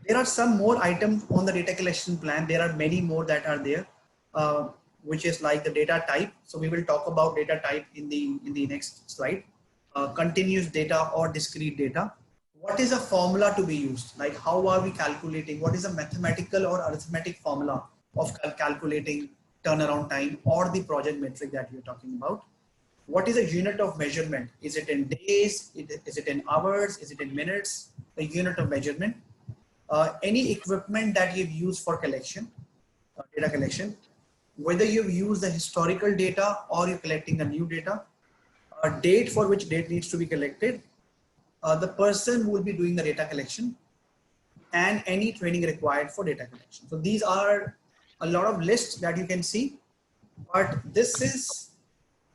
There are some more items on the data collection plan. There are many more that are there, which is like the data type. So we will talk about data type in the next slide. Continuous data or discrete data. What is a formula to be used? Like how are we calculating? What is a mathematical or arithmetic formula of calculating turnaround time or the project metric that you're talking about? What is a unit of measurement? Is it in days? Is it in hours? Is it in minutes? The unit of measurement. Any equipment that you've used for collection, data collection, whether you've used the historical data or you're collecting a new data, a date for which date needs to be collected, the person who will be doing the data collection, and any training required for data collection. So these are a lot of lists that you can see, but this is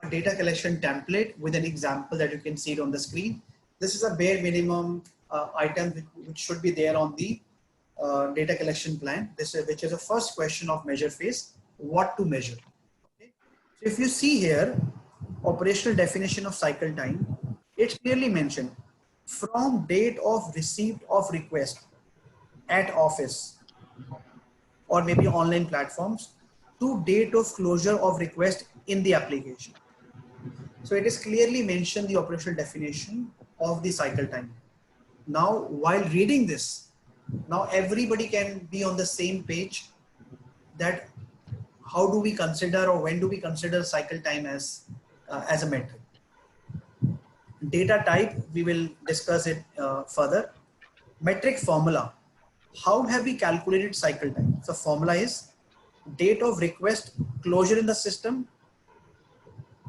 a data collection template with an example that you can see it on the screen. This is a bare minimum item which should be there on the data collection plan. Which is the first question of measure phase, what to measure. Okay. So if you see here, operational definition of cycle time, it's clearly mentioned from date of receipt of request at office or maybe online platforms to date of closure of request in the application. So it is clearly mentioned the operational definition of the cycle time. Now, while reading this, now everybody can be on the same page that how do we consider or when do we consider cycle time as a metric. Data type, we will discuss it further. Metric formula, how have we calculated cycle time? So formula is date of request closure in the system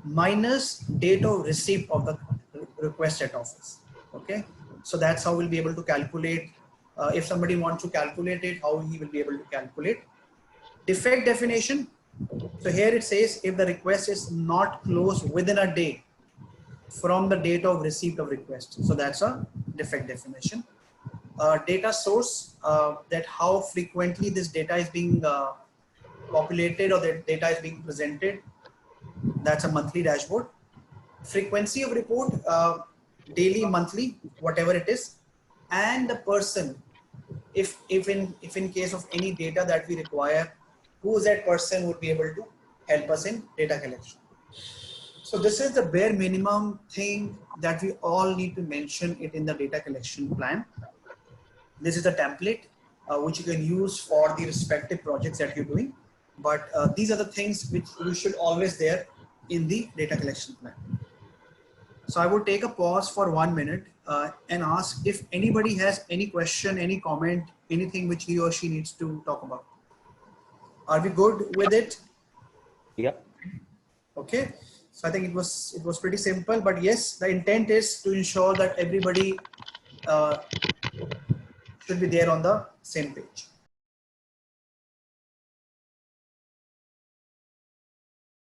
minus date of receipt of the request at office. Okay, so that's how we'll be able to calculate. If somebody wants to calculate it, how he will be able to calculate. Defect definition. So here it says if the request is not closed within a day from the date of receipt of request. So that's a defect definition. Data source, that how frequently this data is being populated or the data is being presented. That's a monthly dashboard. Frequency of report, daily, monthly, whatever it is. And the person, if in case of any data that we require, who is that person would be able to help us in data collection. So this is the bare minimum thing that we all need to mention it in the data collection plan. This is a template which you can use for the respective projects that you're doing. But these are the things which we should always there in the data collection plan. So I would take a pause for 1 minute and ask if anybody has any question, any comment, anything which he or she needs to talk about. Are we good with it? Yeah. Okay. So I think it was pretty simple, but yes, the intent is to ensure that everybody should be there on the same page.